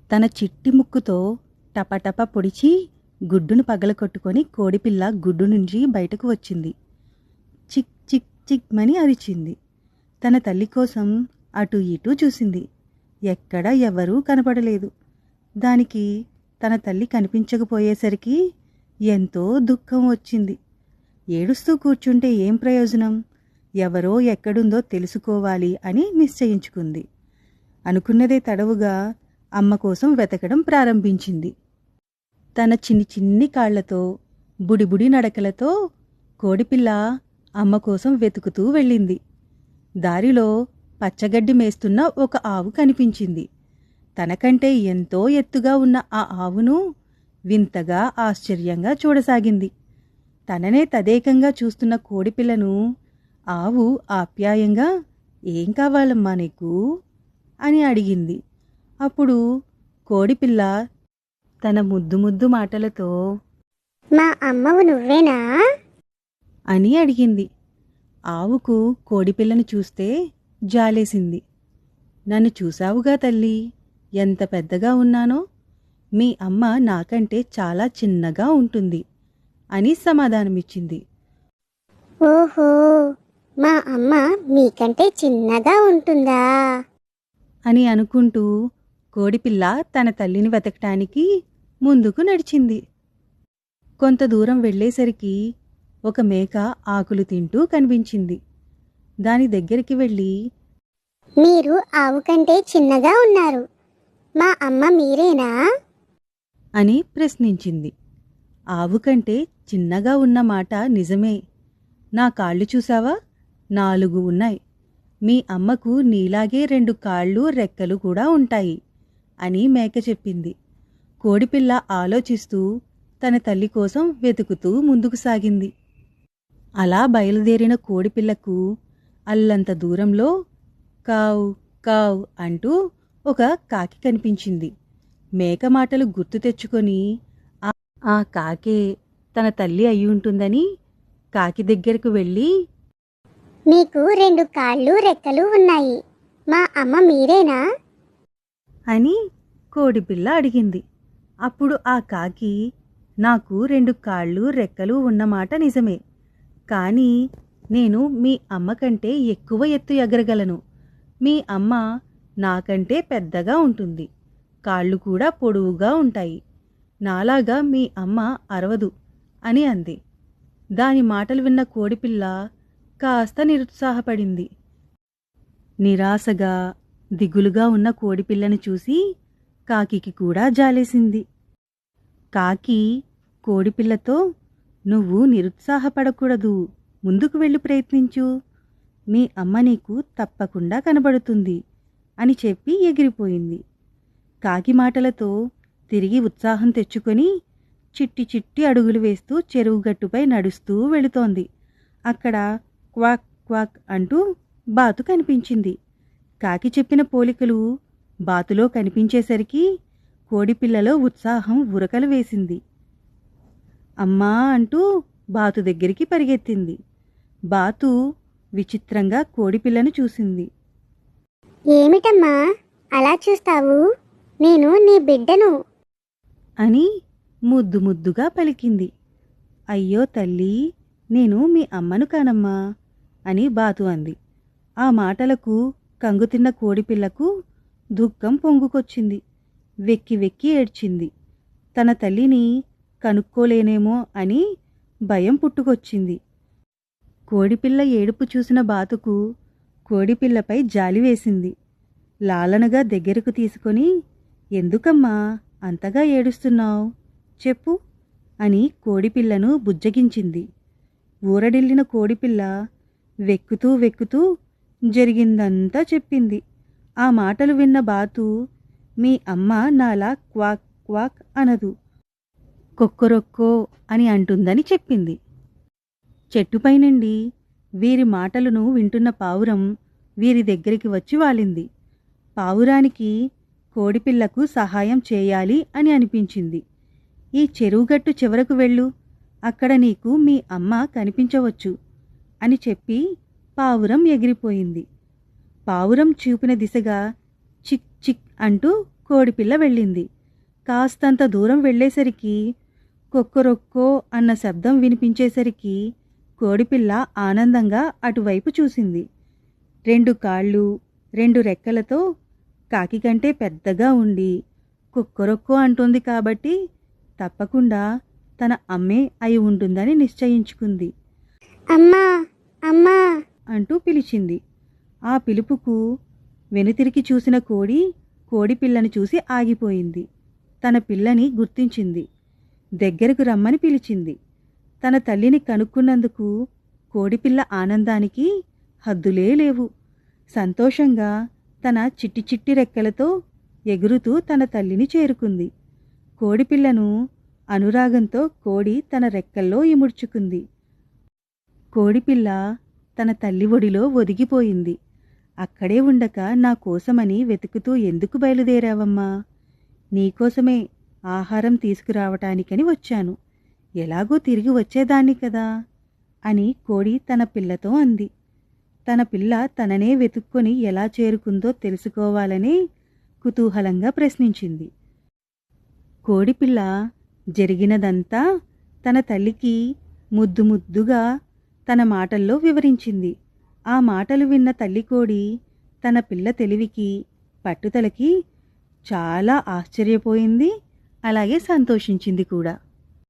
తన చిట్టి ముక్కుతో టపటప పొడిచి గుడ్డును పగలకొట్టుకొని కోడిపిల్ల గుడ్డు నుంచి బయటకు వచ్చింది. చిక్ చిక్ చిక్మని అరిచింది. తన తల్లి కోసం అటు ఇటూ చూసింది. ఎక్కడ ఎవరూ కనపడలేదు. దానికి తన తల్లి కనిపించకపోయేసరికి ఎంతో దుఃఖం వచ్చింది. ఏడుస్తూ కూర్చుంటే ఏం ప్రయోజనం? ఎవరో ఎక్కడుందో తెలుసుకోవాలి అని నిశ్చయించుకుంది. అనుకున్నదే తడవుగా అమ్మ కోసం వెతకడం ప్రారంభించింది. తన చిన్ని చిన్ని కాళ్లతో బుడిబుడి నడకలతో కోడిపిల్ల అమ్మ కోసం వెతుకుతూ వెళ్ళింది. దారిలో పచ్చగడ్డి మేస్తున్న ఒక ఆవు కనిపించింది. తనకంటే ఎంతో ఎత్తుగా ఉన్న ఆ ఆవును వింతగా ఆశ్చర్యంగా చూడసాగింది. తననే తదేకంగా చూస్తున్న కోడిపిల్లను ఆవు ఆప్యాయంగా "ఏం కావాలమ్మా నీకు?" అని అడిగింది. అప్పుడు కోడిపిల్ల తన ముద్దు ముద్దు మాటలతో "మా అమ్మవు నువ్వేనా?" అని అడిగింది. ఆవుకు కోడిపిల్లను చూస్తే జాలేసింది. "నన్ను చూశావుగా తల్లి, ఎంత పెద్దగా ఉన్నానో. మీ అమ్మ నాకంటే చాలా చిన్నగా ఉంటుంది" అని సమాధానమిచ్చింది. "ఓహో, మా అమ్మ మీకంటే చిన్నగా ఉంటుందా?" అని అనుకుంటూ కోడిపిల్ల తన తల్లిని వెతకటానికి ముందుకు నడిచింది. కొంత దూరం వెళ్ళేసరికి ఒక మేక ఆకులు తింటూ కనిపించింది. దాని దగ్గరికి వెళ్ళి "మీరు ఆవు కంటే చిన్నగా ఉన్నారు. మా అమ్మ మీరేనా?" అని ప్రశ్నించింది. ఆవు కంటే చిన్నగా ఉన్న మాట నిజమే. నా కాళ్ళు చూసావా? 4 ఉన్నాయి. మీ అమ్మకు నీలాగే 2 కాళ్ళు రెక్కలు కూడా ఉంటాయి అని మేక చెప్పింది. కోడిపిల్ల ఆలోచిస్తూ తన తల్లి కోసం వెతుకుతూ ముందుకు సాగింది. అలా బయలుదేరిన కోడిపిల్లకు అల్లంత దూరంలో కావ్ కావ్ అంటూ ఒక కాకి కనిపించింది. మేక మాటలు గుర్తు తెచ్చుకొని ఆ కాకే తన తల్లి అయి ఉంటుందని కాకి దగ్గరకు వెళ్ళి "మీకు 2 కాళ్ళు రెక్కలు ఉన్నాయి. మా అమ్మ మీరేనా?" అని కోడిపిల్ల అడిగింది. అప్పుడు ఆ కాకి "నాకు 2 కాళ్ళు రెక్కలు ఉన్నమాట నిజమే. కానీ నేను మీ అమ్మ కంటే ఎక్కువ ఎత్తు ఎగరగలను. మీ అమ్మ నాకంటే పెద్దగా ఉంటుంది. కాళ్ళు కూడా పొడవుగా ఉంటాయి. నాలాగా మీ అమ్మ అరవదు" అని అంది. దాని మాటలు విన్న కోడిపిల్ల కాస్త నిరుత్సాహపడింది. నిరాశగా దిగులుగా ఉన్న కోడిపిల్లను చూసి కాకికి కూడా జాలేసింది. కాకి కోడిపిల్లతో "నువ్వు నిరుత్సాహపడకూడదు. ముందుకు వెళ్ళి ప్రయత్నించు. మీ అమ్మ నీకు తప్పకుండా కనబడుతుంది" అని చెప్పి ఎగిరిపోయింది. కాకి మాటలతో తిరిగి ఉత్సాహం తెచ్చుకొని చిట్టి చిట్టి అడుగులు వేస్తూ చెరువుగట్టుపై నడుస్తూ వెళుతోంది. అక్కడ క్వాక్ క్వాక్ అంటూ బాతు కనిపించింది. కాకి చెప్పిన పోలికలు బాతులో కనిపించేసరికి కోడిపిల్లలో ఉత్సాహం ఉరకలు వేసింది. "అమ్మా" అంటూ బాతు దగ్గరికి పరిగెత్తింది. బాతు విచిత్రంగా కోడిపిల్లను చూసింది. "ఏమిటమ్మా అలా చూస్తావు? నేను నీ బిడ్డను." అని ముద్దు ముద్దుగా పలికింది. "అయ్యో తల్లి, నేను మీ అమ్మను కానమ్మా" అని బాతు అంది. ఆ మాటలకు కంగుతిన్న కోడిపిల్లకు దుఃఖం పొంగుకొచ్చింది. వెక్కి వెక్కి ఏడ్చింది. తన తల్లిని కనుక్కోలేనేమో అని భయం పుట్టుకొచ్చింది. కోడిపిల్ల ఏడుపు చూసిన బాతుకు కోడిపిల్లపై జాలి వేసింది. లాలనగా దగ్గరకు తీసుకొని "ఎందుకమ్మా అంతగా ఏడుస్తున్నావు? చెప్పు" అని కోడిపిల్లను బుజ్జగించింది. ఊరడిల్లిన కోడిపిల్ల వెక్కుతూ వెక్కుతూ జరిగిందంతా చెప్పింది. ఆ మాటలు విన్న బాతు "మీ అమ్మ నాలా క్వాక్ క్వాక్ అనదు, కొక్కరొక్కో అని అంటుందని" చెప్పింది. చెట్టుపై నుండి వీరి మాటలను వింటున్న పావురం వీరి దగ్గరికి వచ్చి వాలింది. పావురానికి కోడిపిల్లకు సహాయం చేయాలి అని అనిపించింది. "ఈ చెరువుగట్టు చివరకు వెళ్ళు. అక్కడ నీకు మీ అమ్మ కనిపించవచ్చు" అని చెప్పి పావురం ఎగిరిపోయింది. పావురం చూపిన దిశగా చిక్ చిక్ అంటూ కోడిపిల్ల వెళ్ళింది. కాస్తంత దూరం వెళ్ళేసరికి కొక్కరొక్కో అన్న శబ్దం వినిపించేసరికి కోడిపిల్ల ఆనందంగా అటువైపు చూసింది. 2 కాళ్ళు 2 రెక్కలతో కాకి కంటే పెద్దగా ఉండి కుక్కరొక్కో అంటోంది కాబట్టి తప్పకుండా తన అమ్మే అయి ఉంటుందని నిశ్చయించుకుంది. అమ్మా అమ్మా అంటూ పిలిచింది. ఆ పిలుపుకు వెనుతిరిగి చూసిన కోడిపిల్లని చూసి ఆగిపోయింది. తన పిల్లని గుర్తించింది. దగ్గరకు రమ్మని పిలిచింది. తన తల్లిని కనుక్కున్నందుకు కోడిపిల్ల ఆనందానికి హద్దులే లేవు. సంతోషంగా తన చిట్టి చిట్టి రెక్కలతో ఎగురుతూ తన తల్లిని చేరుకుంది. కోడిపిల్లను అనురాగంతో కోడి తన రెక్కల్లో ఇముడ్చుకుంది. కోడిపిల్ల తన తల్లి ఒడిలో ఒదిగిపోయింది. అక్కడే ఉండక నా కోసమని వెతుకుతూ ఎందుకు బయలుదేరావమ్మా? నీకోసమే ఆహారం తీసుకురావటానికని వచ్చాను. ఎలాగో తిరిగి వచ్చేదాన్ని కదా అని కోడి తన పిల్లతో అంది. తన పిల్ల తననే వెతుక్కొని ఎలా చేరుకుందో తెలుసుకోవాలని కుతూహలంగా ప్రశ్నించింది. కోడిపిల్ల జరిగినదంతా తన తల్లికి ముద్దు ముద్దుగా తన మాటల్లో వివరించింది. ఆ మాటలు విన్న తల్లి కోడి తన పిల్ల తెలివికి పట్టుదలకి చాలా ఆశ్చర్యపోయింది. అలాగే సంతోషించింది కూడా.